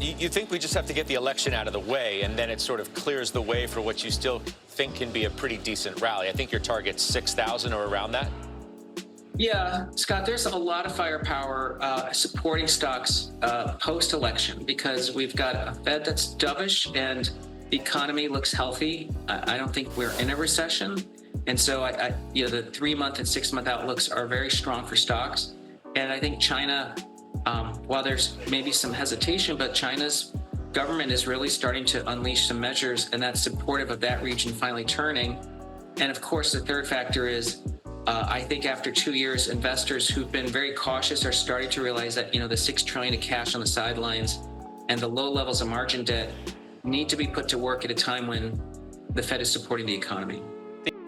You think we just have to get the election out of the way, and then it sort of clears the way for what you still think can be a pretty decent rally? I think your target's 6,000 or around that. Yeah, Scott, there's a lot of firepower supporting stocks post-election because we've got a Fed that's dovish and the economy looks healthy. I don't think we're in a recession. And so, the 3-month and 6-month outlooks are very strong for stocks. And I think China, while there's maybe some hesitation, but China's government is really starting to unleash some measures, and that's supportive of that region finally turning. And of course, the third factor is, I think after 2 years, investors who've been very cautious are starting to realize that, the $6 trillion of cash on the sidelines and the low levels of margin debt need to be put to work at a time when the Fed is supporting the economy.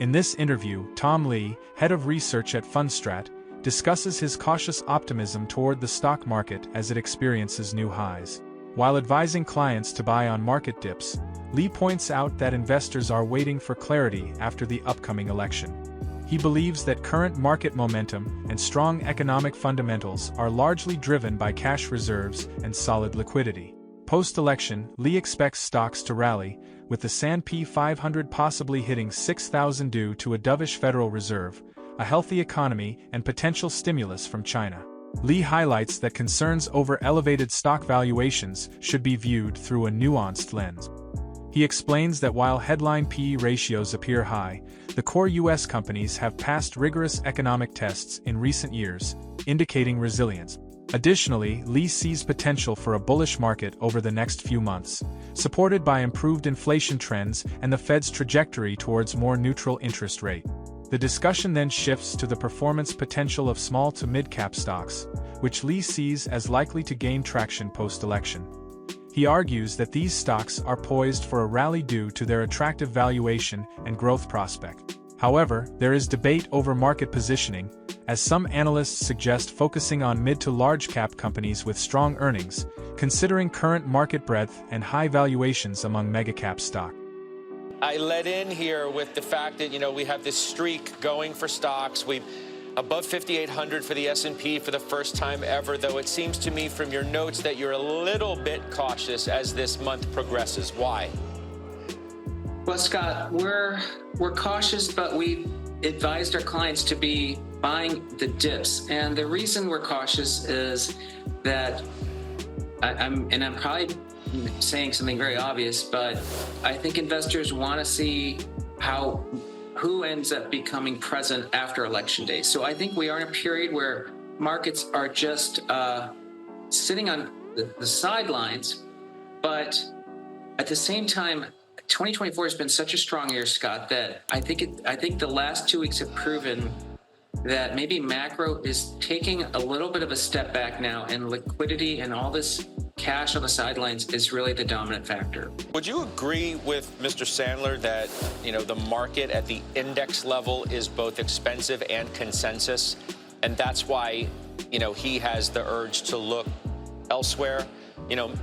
In this interview, Tom Lee, head of research at Fundstrat, discusses his cautious optimism toward the stock market as it experiences new highs. While advising clients to buy on market dips, Lee points out that investors are waiting for clarity after the upcoming election. He believes that current market momentum and strong economic fundamentals are largely driven by cash reserves and solid liquidity. Post-election, Lee expects stocks to rally, with the S&P 500 possibly hitting 6,000 due to a dovish Federal Reserve, a healthy economy, and potential stimulus from China. Lee highlights that concerns over elevated stock valuations should be viewed through a nuanced lens. He explains that while headline PE ratios appear high, the core U.S. companies have passed rigorous economic tests in recent years, indicating resilience. Additionally, Lee sees potential for a bullish market over the next few months, supported by improved inflation trends and the Fed's trajectory towards more neutral interest rate. The discussion then shifts to the performance potential of small to mid-cap stocks, which Lee sees as likely to gain traction post-election. He argues that these stocks are poised for a rally due to their attractive valuation and growth prospect. However, there is debate over market positioning, as some analysts suggest focusing on mid to large cap companies with strong earnings, considering current market breadth and high valuations among mega-cap stock. I led in here with the fact that, we have this streak going for stocks. We've above 5,800 for the S&P for the first time ever, though it seems to me from your notes that you're a little bit cautious as this month progresses. Why? Well, Scott, we're cautious, but we advised our clients to be buying the dips. And the reason we're cautious is that I'm probably saying something very obvious, but I think investors want to see who ends up becoming present after Election Day. So I think we are in a period where markets are just sitting on the sidelines, but at the same time, 2024 has been such a strong year, Scott, that I think the last 2 weeks have proven that maybe macro is taking a little bit of a step back now, and liquidity and all this cash on the sidelines is really the dominant factor. Would you agree with Mr. Sandler that, the market at the index level is both expensive and consensus, and that's why, he has the urge to look elsewhere?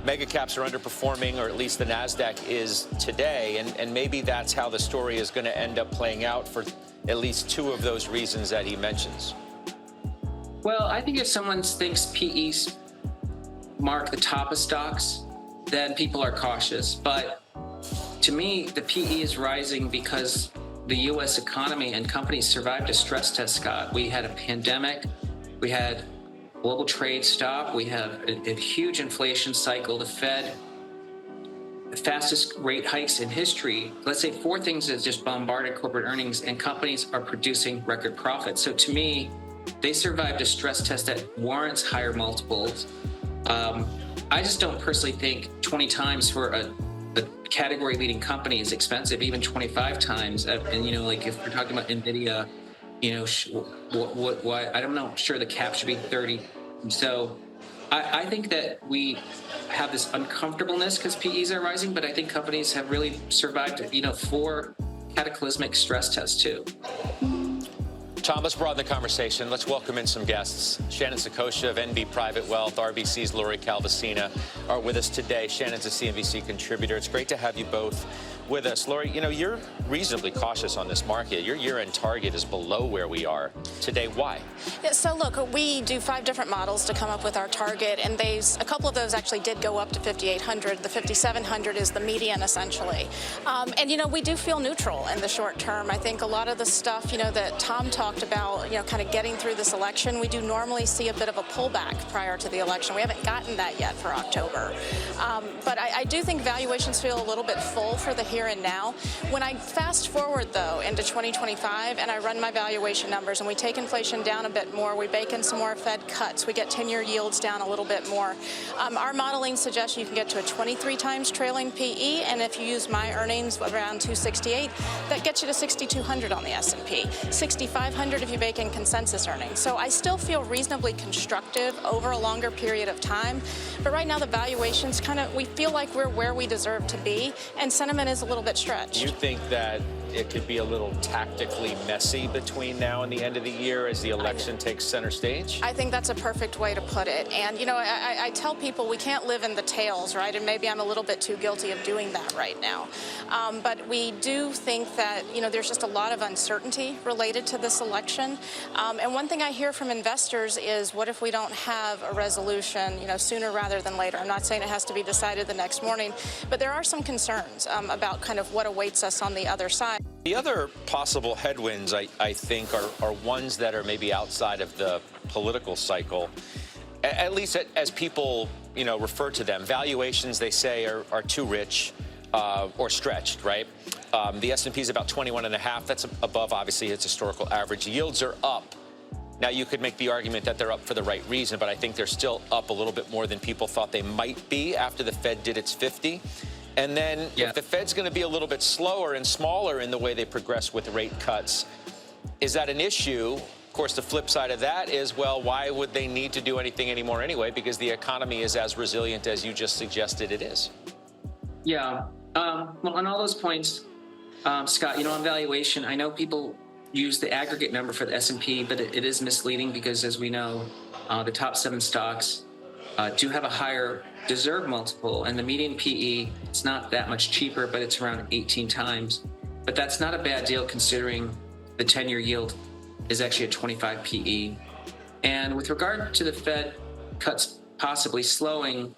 Mega caps are underperforming, or at least the NASDAQ is today, and maybe that's how the story is going to end up playing out for at least two of those reasons that he mentions. Well, I think if someone thinks PEs mark the top of stocks, then people are cautious. But to me, the PE is rising because the U.S. economy and companies survived a stress test, Scott. We had a pandemic, we had global trade stop, we have a huge inflation cycle, the Fed, the fastest rate hikes in history. Let's say 4 things that just bombarded corporate earnings, and companies are producing record profits. So to me, they survived a stress test that warrants higher multiples. I just don't personally think 20 times for a category leading company is expensive, even 25 times. And, if we're talking about Nvidia, why, I don't know, sure the cap should be 30. So I think that we have this uncomfortableness because PEs are rising, but I think companies have really survived, 4 cataclysmic stress tests too. Tom, let's broaden the conversation. Let's welcome in some guests. Shannon Saccocia of NB Private Wealth, RBC's Lori Calvasina are with us today. Shannon's a CNBC contributor. It's great to have you both with us. Lori, you're reasonably cautious on this market. Your year-end target is below where we are today. Why? Yeah, so look, we do 5 different models to come up with our target, and a couple of those actually did go up to 5,800. The 5,700 is the median, essentially. And we do feel neutral in the short term. I think a lot of the stuff, that Tom talked about, kind of getting through this election, we do normally see a bit of a pullback prior to the election. We haven't gotten that yet for October. But I do think valuations feel a little bit full for the here and now. When I fast forward, though, into 2025 and I run my valuation numbers and we take inflation down a bit more, we bake in some more Fed cuts, we get 10-year yields down a little bit more. Our modeling suggests you can get to a 23 times trailing PE, and if you use my earnings around 268, that gets you to 6,200 on the S&P, 6,500 if you bake in consensus earnings. So I still feel reasonably constructive over a longer period of time, but right now the valuations we feel like we're where we deserve to be, and sentiment is a little bit stretched. You think that it could be a little tactically messy between now and the end of the year as the election takes center stage? I think that's a perfect way to put it. And, I tell people we can't live in the tails, right? And maybe I'm a little bit too guilty of doing that right now. But we do think that, there's just a lot of uncertainty related to this election. And one thing I hear from investors is, what if we don't have a resolution, sooner rather than later? I'm not saying it has to be decided the next morning, but there are some concerns about kind of what awaits us on the other side. The other possible headwinds, I think, are ones that are maybe outside of the political cycle, at least as people, refer to them. Valuations, they say, are too rich or stretched, right? The S&P is about 21.5. That's above, obviously, its historical average. Yields are up. Now, you could make the argument that they're up for the right reason, but I think they're still up a little bit more than people thought they might be after the Fed did its 50. And then if the Fed's going to be a little bit slower and smaller in the way they progress with rate cuts, is that an issue? Of course, the flip side of that is, well, why would they need to do anything anymore anyway? Because the economy is as resilient as you just suggested it is. Yeah. Well, on all those points, Scott, on valuation, I know people use the aggregate number for the S&P, but it is misleading because, as we know, the top 7 stocks do have a higher deserved multiple, and the median PE, it's not that much cheaper, but it's around 18 times. But that's not a bad deal considering the 10-year yield is actually a 25 PE. And with regard to the Fed cuts possibly slowing,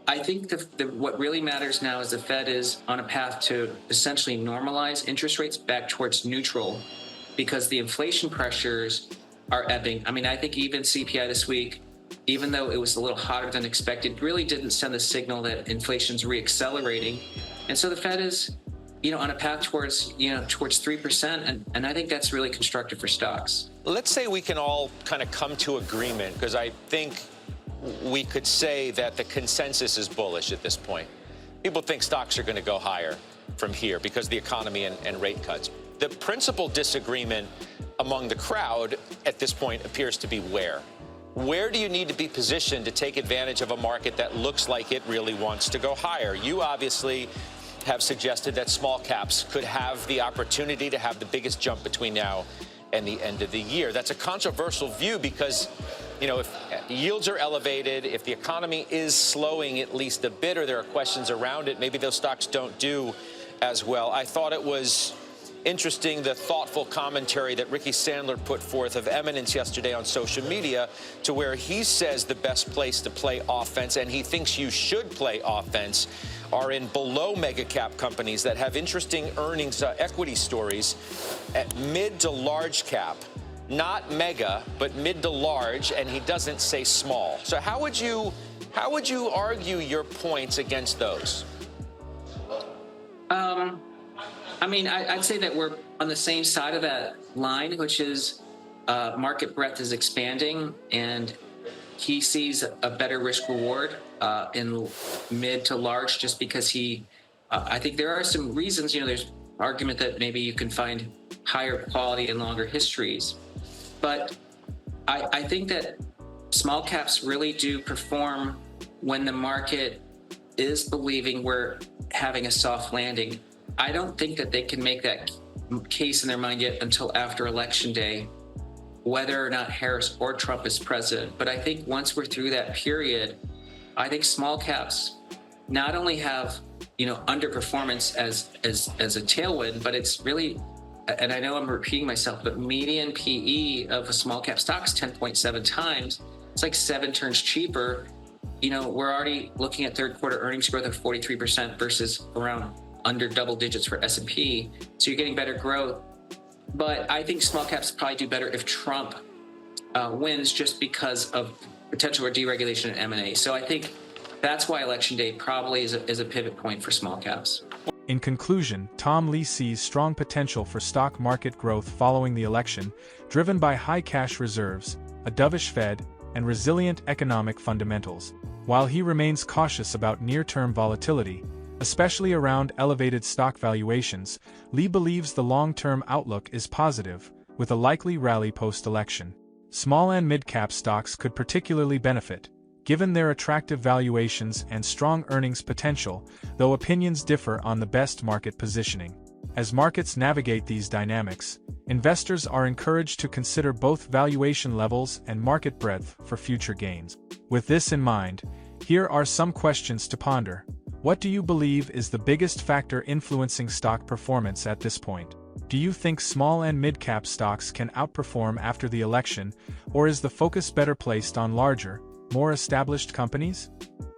I think what really matters now is the Fed is on a path to essentially normalize interest rates back towards neutral because the inflation pressures are ebbing. I mean, I think even CPI this week, even though it was a little hotter than expected, really didn't send the signal that inflation's reaccelerating. And so the Fed is, on a path towards 3%. And I think that's really constructive for stocks. Let's say we can all kind of come to agreement, because I think we could say that the consensus is bullish at this point. People think stocks are going to go higher from here because of the economy and rate cuts. The principal disagreement among the crowd at this point appears to be where. Where do you need to be positioned to take advantage of a market that looks like it really wants to go higher? You obviously have suggested that small caps could have the opportunity to have the biggest jump between now and the end of the year. That's a controversial view because, if yields are elevated, if the economy is slowing at least a bit, or there are questions around it, maybe those stocks don't do as well. I thought it was interesting, the thoughtful commentary that Ricky Sandler put forth of Eminence yesterday on social media, to where he says the best place to play offense, and he thinks you should play offense, are in below mega cap companies that have interesting earnings equity stories at mid to large cap. Not mega, but mid to large, and he doesn't say small. So how would you argue your points against those? I'd say that we're on the same side of that line, which is market breadth is expanding, and he sees a better risk reward in mid to large, just because I think there are some reasons. There's argument that maybe you can find higher quality and longer histories, but I think that small caps really do perform when the market is believing we're having a soft landing. I don't think that they can make that case in their mind yet until after Election Day, whether or not Harris or Trump is president. But I think once we're through that period, I think small caps not only have underperformance as a tailwind, but it's really, and I know I'm repeating myself, but median PE of a small cap stock is 10.7 times. It's like 7 turns cheaper. We're already looking at third quarter earnings growth of 43% versus around under double digits for S&P. So you're getting better growth. But I think small caps probably do better if Trump wins, just because of potential for deregulation and M&A. So I think that's why Election Day probably is a pivot point for small caps. In conclusion, Tom Lee sees strong potential for stock market growth following the election, driven by high cash reserves, a dovish Fed, and resilient economic fundamentals. While he remains cautious about near-term volatility, especially around elevated stock valuations, Lee believes the long-term outlook is positive, with a likely rally post-election. Small and mid-cap stocks could particularly benefit, given their attractive valuations and strong earnings potential, though opinions differ on the best market positioning. As markets navigate these dynamics, investors are encouraged to consider both valuation levels and market breadth for future gains. With this in mind, here are some questions to ponder. What do you believe is the biggest factor influencing stock performance at this point? Do you think small and mid-cap stocks can outperform after the election, or is the focus better placed on larger, more established companies?